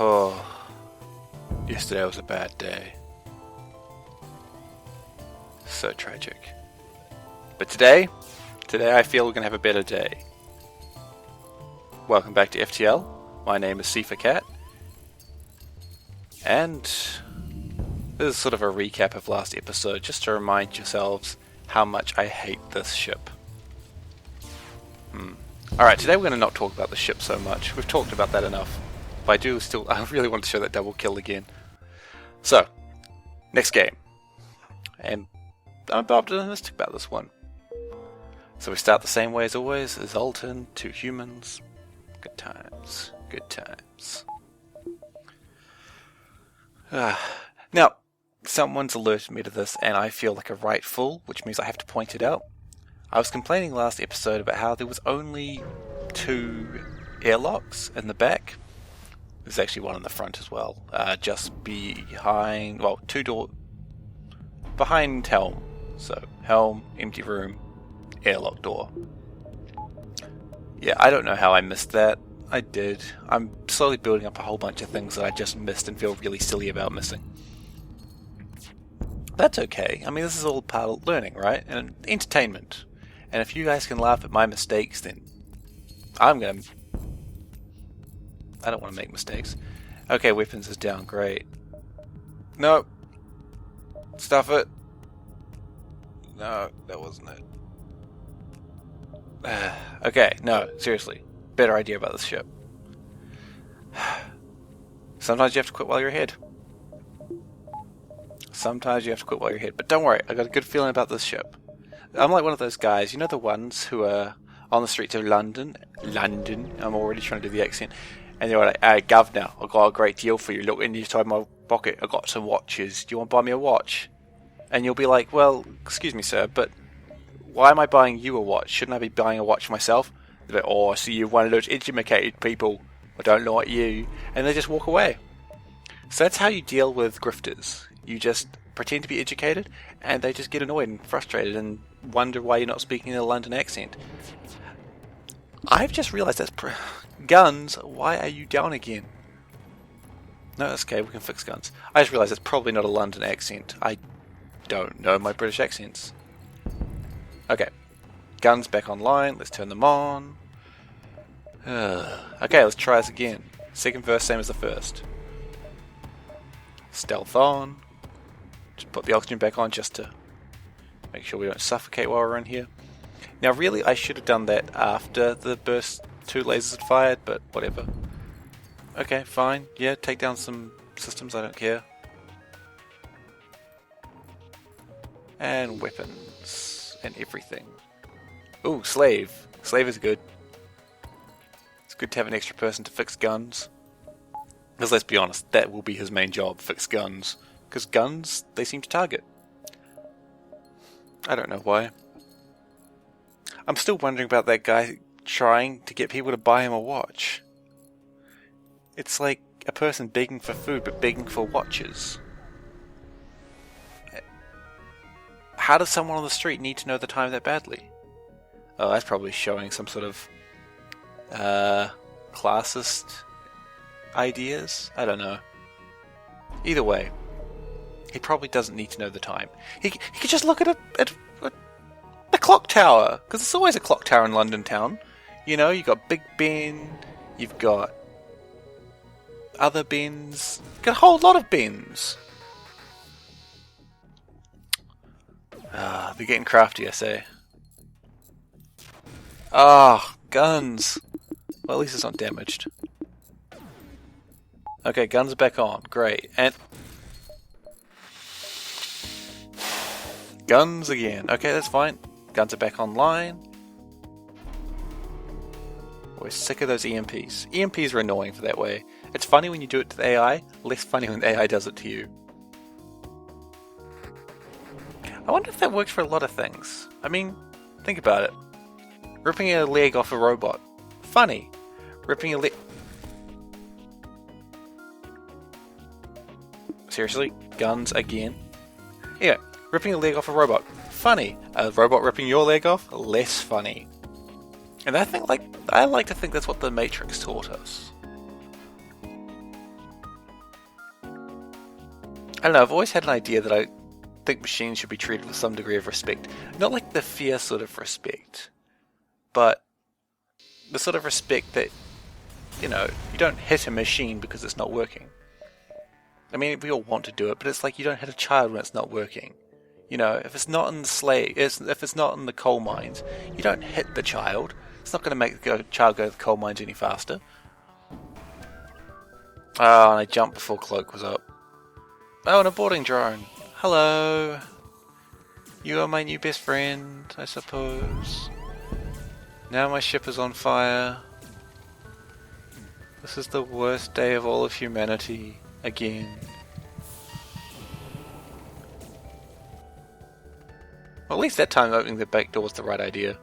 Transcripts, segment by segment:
Oh, yesterday was a bad day. So tragic. But today I feel we're going to have a better day. Welcome back to FTL. My name is SeiferKatt. And this is sort of a recap of last episode, just to remind yourselves how much I hate this ship. Alright, today we're going to not talk about the ship so much. We've talked about that enough. But I really want to show that double kill again. So, next game. And I'm optimistic about this one. So we start the same way as always, as Zoltan, 2 humans. Good times. Good times. Now, someone's alerted me to this, and I feel like a right fool, which means I have to point it out. I was complaining last episode about how there was only 2 airlocks in the back. There's actually one in the front as well. Just behind, well, 2 doors behind helm. So, helm, empty room, airlock door. Yeah, I don't know how I missed that. I did. I'm slowly building up a whole bunch of things that I just missed and feel really silly about missing. That's okay. I mean, this is all part of learning, right? And entertainment. And if you guys can laugh at my mistakes, then I don't want to make mistakes. Okay, weapons is down. Great. No. Stuff it. No, that wasn't it. Okay, no, seriously. Better idea about this ship. Sometimes you have to quit while you're ahead. Sometimes you have to quit while you're ahead. But don't worry, I got a good feeling about this ship. I'm like one of those guys, you know the ones who are on the streets of London? I'm already trying to do the accent. And they're like, hey, governor, I've got a great deal for you. Look inside my pocket, I've got some watches. Do you want to buy me a watch? And you'll be like, well, excuse me, sir, but why am I buying you a watch? Shouldn't I be buying a watch myself? They're like, oh, I see you're one of those educated people. I don't like you. And they just walk away. So that's how you deal with grifters. You just pretend to be educated, and they just get annoyed and frustrated and wonder why you're not speaking in a London accent. I've just realised that's... Guns, why are you down again? No, that's okay, we can fix guns. I just realised that's probably not a London accent. I don't know my British accents. Okay. Guns back online. Let's turn them on. Okay, let's try this again. Second verse, same as the first. Stealth on. Just put the oxygen back on just to make sure we don't suffocate while we're in here. Now really I should have done that after the burst 2 lasers had fired, but whatever. Okay, fine. Yeah, take down some systems, I don't care. And weapons. And everything. Ooh, slave. Slave is good. It's good to have an extra person to fix guns. Because let's be honest, that will be his main job, fix guns. Because guns, they seem to target. I don't know why. I'm still wondering about that guy trying to get people to buy him a watch. It's like a person begging for food, but begging for watches. How does someone on the street need to know the time that badly? Oh, that's probably showing some sort of classist ideas? I don't know. Either way, he probably doesn't need to know the time. He could just look at a clock tower, because there's always a clock tower in London town. You know, you've got Big Ben, you've got other Bens, you've got a whole lot of Bens. They're getting crafty, I say. Guns. Well, at least it's not damaged. Okay, guns are back on. Great. And... guns again. Okay, that's fine. Guns are back online. We're sick of those EMPs. EMPs are annoying for that way. It's funny when you do it to the AI, less funny when the AI does it to you. I wonder if that works for a lot of things. I mean, think about it. Ripping a leg off a robot. Funny. Ripping a leg... Seriously? Guns again? Yeah, ripping a leg off a robot. Funny. A robot ripping your leg off? Less funny. And I like to think that's what the Matrix taught us. I don't know, I've always had an idea that I think machines should be treated with some degree of respect. Not like the fear sort of respect, but the sort of respect that, you know, you don't hit a machine because it's not working. I mean, we all want to do it, but it's like you don't hit a child when it's not working. You know, if it's not in the if it's not in the coal mines, you don't hit the child. It's not going to make the child go to the coal mines any faster. Oh, and I jumped before Cloak was up. Oh, and a boarding drone. Hello. You are my new best friend, I suppose. Now my ship is on fire. This is the worst day of all of humanity. Again. Well, at least that time opening the back door was the right idea.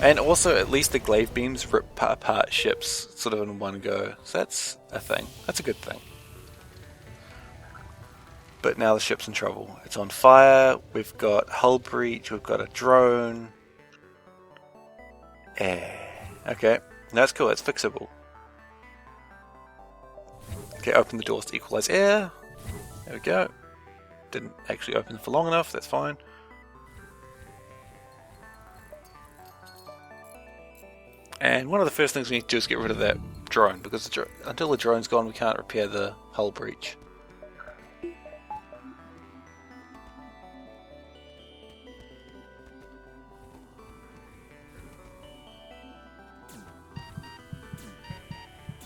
And also, at least the glaive beams rip apart ships sort of in one go. So that's a thing. That's a good thing. But now the ship's in trouble. It's on fire. We've got hull breach. We've got a drone. Okay. That's cool. That's fixable. Okay, open the doors to equalize air. There we go. Didn't actually open them for long enough. That's fine. And one of the first things we need to do is get rid of that drone, because until the drone's gone we can't repair the hull breach.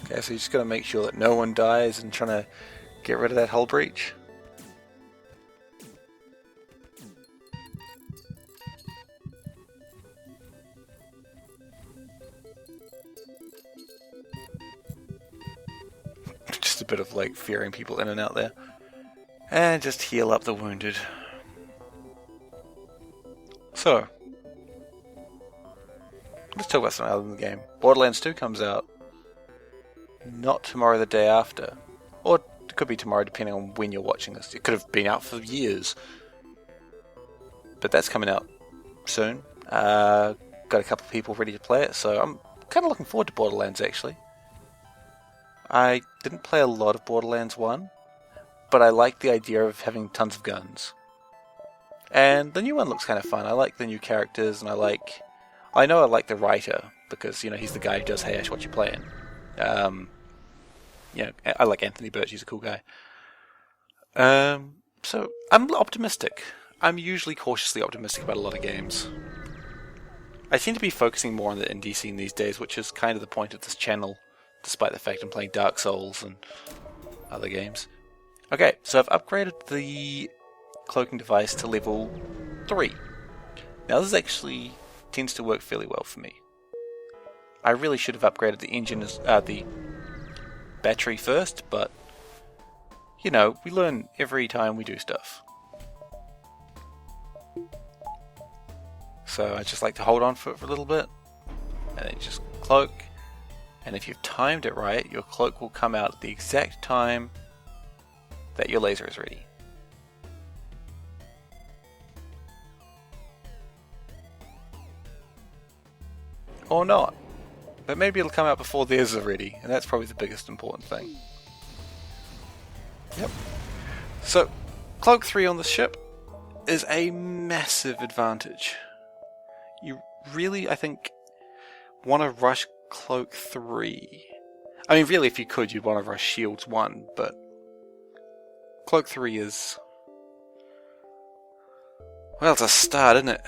Okay, so you just got to make sure that no one dies and trying to get rid of that hull breach. Just a bit of like fearing people in and out there. And just heal up the wounded. So, let's talk about something other than the game. Borderlands 2 comes out. Not tomorrow, the day after. Or it could be tomorrow depending on when you're watching this. It could have been out for years. But that's coming out soon. Got a couple of people ready to play it, so I'm kind of looking forward to Borderlands actually. I didn't play a lot of Borderlands 1, but I like the idea of having tons of guns. And the new one looks kind of fun. I like the new characters, and I know I like the writer, because, you know, he's the guy who does Hey Ash, What You Playing? You know, I like Anthony Birch, he's a cool guy. So, I'm optimistic. I'm usually cautiously optimistic about a lot of games. I seem to be focusing more on the indie scene these days, which is kind of the point of this channel, despite the fact I'm playing Dark Souls and other games. Okay, so I've upgraded the cloaking device to level 3. Now this actually tends to work fairly well for me. I really should have upgraded the engine, the battery first, but, you know, we learn every time we do stuff. So I just like to hold on for it for a little bit, and then just cloak, and if you've timed it right, your cloak will come out at the exact time that your laser is ready. Or not. But maybe it'll come out before theirs are ready, and that's probably the biggest important thing. Yep. So, Cloak 3 on the ship is a massive advantage. You really, I think, want to rush Cloak 3. I mean, really, if you could, you'd want to rush Shields 1, but Cloak 3 is... well, it's a start, isn't it?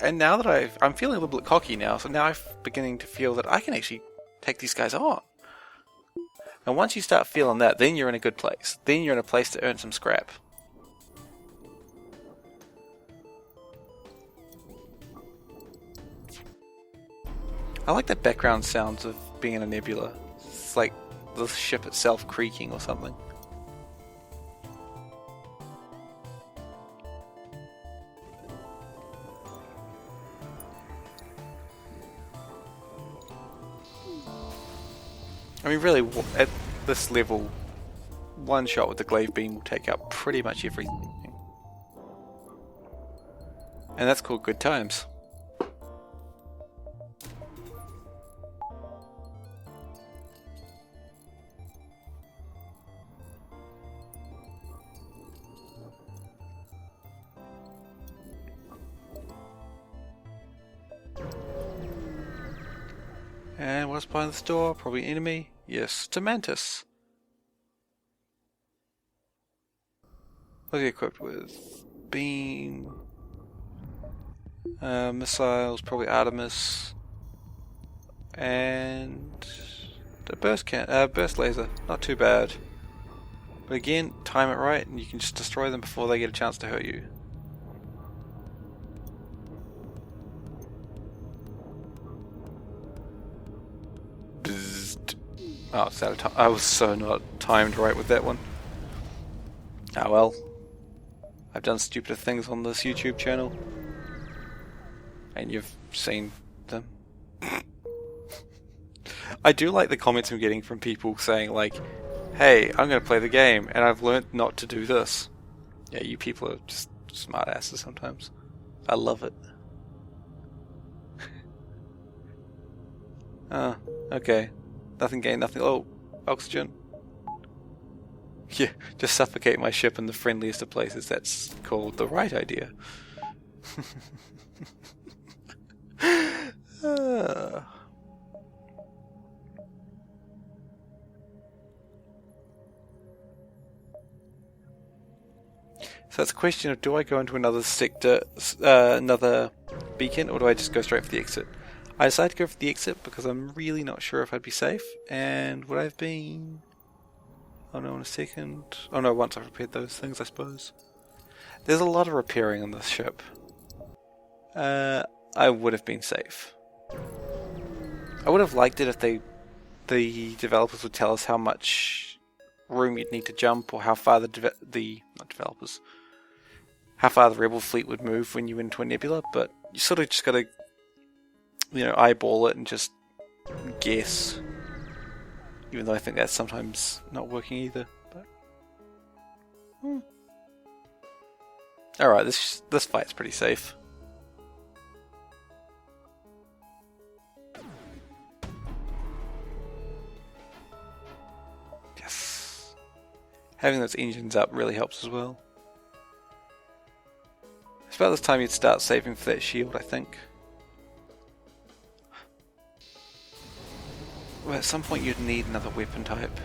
And now that I'm feeling a little bit cocky now, so now I'm beginning to feel that I can actually take these guys on. And once you start feeling that, then you're in a good place. Then you're in a place to earn some scrap. I like the background sounds of being in a nebula. It's like the ship itself creaking or something. I mean, really, at this level, one shot with the glaive beam will take out pretty much everything. And that's called good times. And what's behind the door? Probably enemy. Yes, it's a mantis. What's he equipped with? Beam. Missiles, probably Artemis. And the burst laser. Not too bad. But again, time it right and you can just destroy them before they get a chance to hurt you. Oh, it's out of time. I was so not timed right with that one. Ah well. I've done stupider things on this YouTube channel. And you've seen them. I do like the comments I'm getting from people saying like, hey, I'm going to play the game and I've learnt not to do this. Yeah, you people are just smart asses sometimes. I love it. Ah, okay. Nothing gained, nothing. Oh, oxygen. Yeah, just suffocate my ship in the friendliest of places. That's called the right idea. So that's a question of, do I go into another sector, another beacon, or do I just go straight for the exit? I decided to go for the exit because I'm really not sure if I'd be safe, and would I have been... Oh no, in a second. Oh no, once I've repaired those things, I suppose. There's a lot of repairing on this ship. I would have been safe. I would have liked it if the developers would tell us how much room you'd need to jump, or how far how far the rebel fleet would move when you went into a nebula, but you sort of just gotta, you know, eyeball it and just guess. Even though I think that's sometimes not working either. But alright, this fight's pretty safe. Yes. Having those engines up really helps as well. It's about this time you'd start saving for that shield, I think. Well, at some point you'd need another weapon type.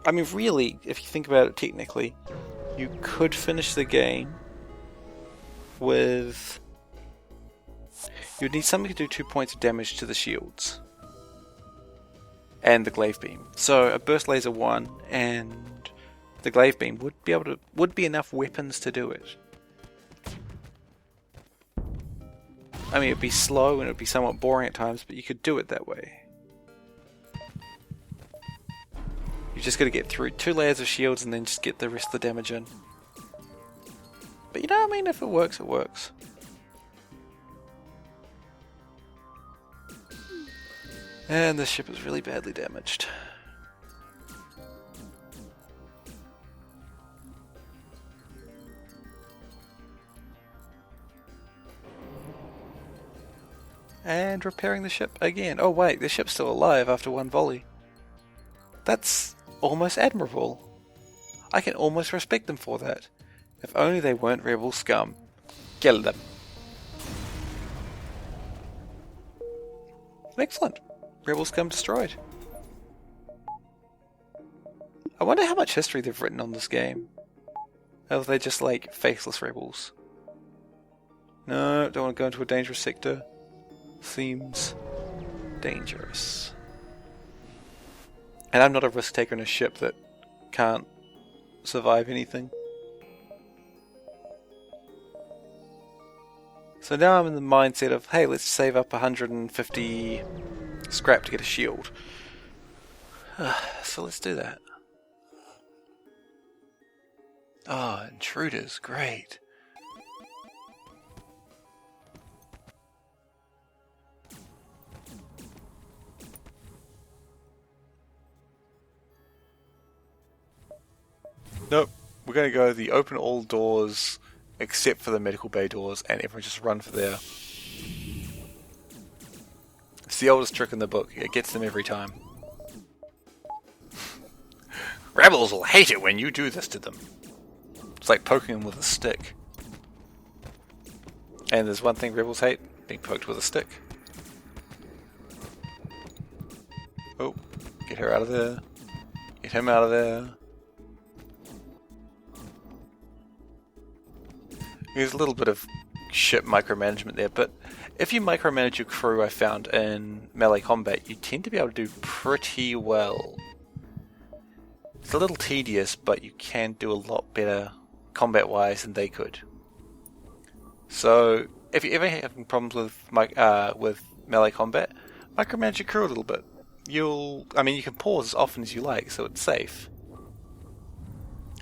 I mean, really, if you think about it technically, you could finish the game with... You'd need something to do 2 points of damage to the shields. And the glaive beam. So a burst laser 1 and the glaive beam would be enough weapons to do it. I mean, it'd be slow and it'd be somewhat boring at times, but you could do it that way. You just got to get through 2 layers of shields and then just get the rest of the damage in. But you know what I mean? If it works, it works. And this ship is really badly damaged. And repairing the ship again. Oh wait, the ship's still alive after 1 volley. That's almost admirable. I can almost respect them for that. If only they weren't rebel scum. Kill them. Excellent. Rebel scum destroyed. I wonder how much history they've written on this game. Or are they just like faceless rebels? No, don't want to go into a dangerous sector. Seems dangerous. And I'm not a risk taker in a ship that can't survive anything. So now I'm in the mindset of, hey, let's save up 150 scrap to get a shield. So let's do that. Oh, intruders, great. Nope. We're going to go the open all doors except for the medical bay doors, and everyone just run for there. It's the oldest trick in the book. It gets them every time. Rebels will hate it when you do this to them. It's like poking them with a stick. And there's one thing rebels hate, being poked with a stick. Oh, get her out of there. Get him out of there. There's a little bit of ship micromanagement there, but if you micromanage your crew, I found in melee combat, you tend to be able to do pretty well. It's a little tedious, but you can do a lot better combat-wise than they could. So, if you're ever having problems with melee combat, micromanage your crew a little bit. You can pause as often as you like, so it's safe.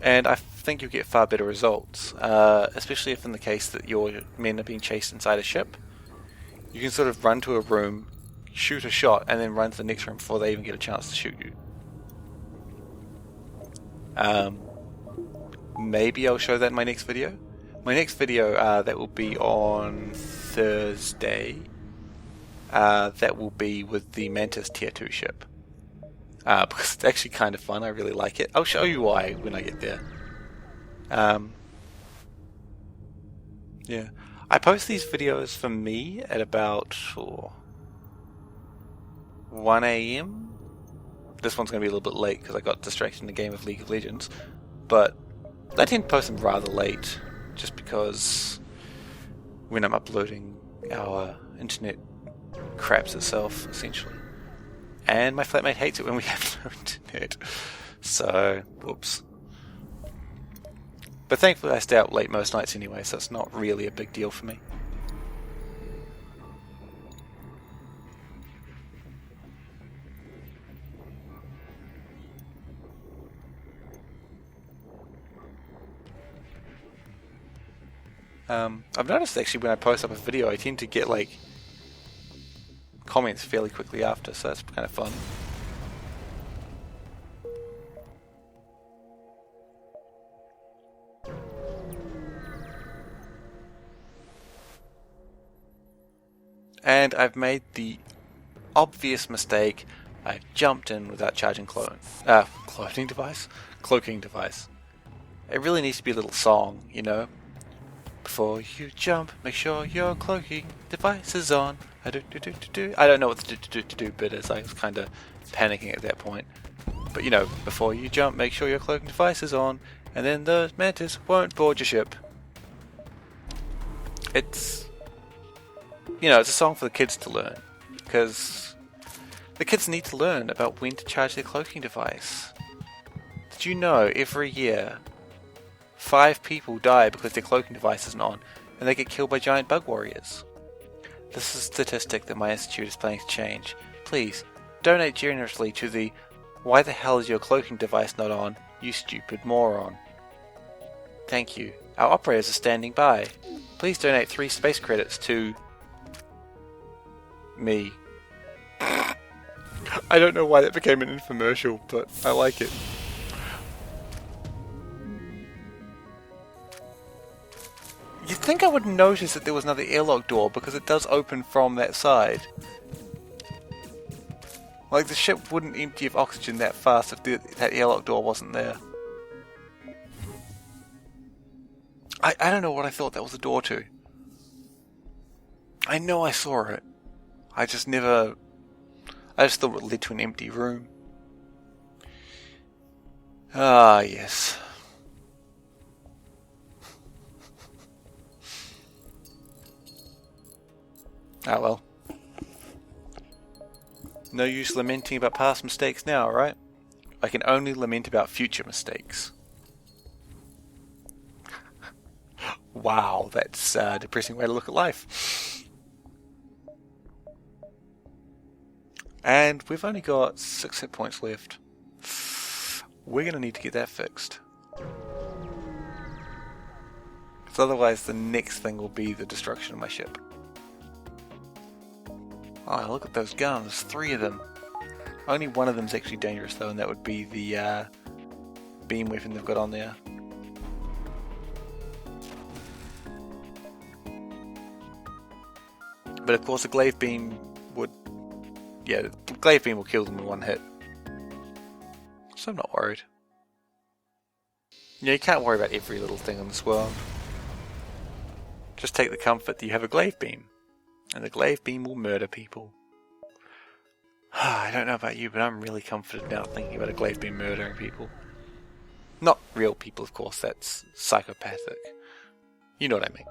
And I think you'll get far better results, especially if in the case that your men are being chased inside a ship. You can sort of run to a room, shoot a shot, and then run to the next room before they even get a chance to shoot you. Maybe I'll show that in my next video. My next video, that will be on Thursday. That will be with the Mantis Tier 2 ship. Because it's actually kind of fun, I really like it. I'll show you why when I get there. Yeah. I post these videos for me at about 1 AM. This one's going to be a little bit late because I got distracted in the game of League of Legends. But I tend to post them rather late, just because when I'm uploading, our internet craps itself, essentially. And my flatmate hates it when we have no internet. So, whoops. But thankfully I stay out late most nights anyway, so it's not really a big deal for me. I've noticed actually when I post up a video, I tend to get comments fairly quickly after, so that's kind of fun. And I've made the obvious mistake. I've jumped in without charging cloaking device. It really needs to be a little song, you know. Before you jump, make sure your cloaking device is on. I don't know what the do bit is. I was kind of panicking at that point. But you know, before you jump, make sure your cloaking device is on, and then the mantis won't board your ship. It's a song for the kids to learn, because the kids need to learn about when to charge their cloaking device. Did you know every year 5 people die because their cloaking device isn't on, and they get killed by giant bug warriors? This is a statistic that my institute is planning to change. Please, donate generously to the "Why the hell is your cloaking device not on, you stupid moron?" Thank you. Our operators are standing by. Please donate 3 space credits to me. I don't know why that became an infomercial, but I like it. You'd think I would notice that there was another airlock door, because it does open from that side. Like, the ship wouldn't empty of oxygen that fast if that airlock door wasn't there. I don't know what I thought that was a door to. I know I saw it. I just thought it led to an empty room. Ah, yes. Ah, well. No use lamenting about past mistakes now, right? I can only lament about future mistakes. Wow, that's a depressing way to look at life. And we've only got 6 hit points left. We're going to need to get that fixed. Because otherwise the next thing will be the destruction of my ship. Oh, look at those guns. 3 of them. Only one of them's actually dangerous though, and that would be the beam weapon they've got on there. But of course, a glaive beam would, yeah, the glaive beam will kill them in one hit. So I'm not worried. Yeah, you can't worry about every little thing in this world. Just take the comfort that you have a glaive beam, and the glaive beam will murder people. I don't know about you, but I'm really comforted now thinking about a glaive beam murdering people. Not real people, of course, that's psychopathic. You know what I mean.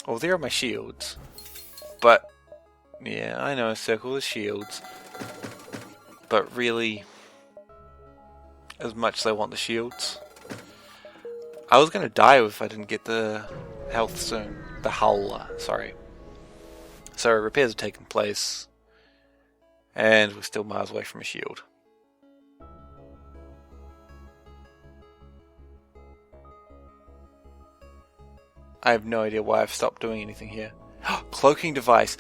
Oh, there are my shields. But, yeah, I know, circle the shields. But really, as much as I want the shields, I was going to die if I didn't get the health soon. The hull, sorry. So repairs have taken place, and we're still miles away from a shield. I have no idea why I've stopped doing anything here. Cloaking device!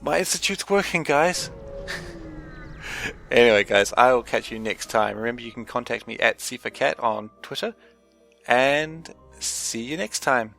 My institute's working, guys! Anyway, guys, I will catch you next time. Remember, you can contact me at SeiferKatt on Twitter, and see you next time.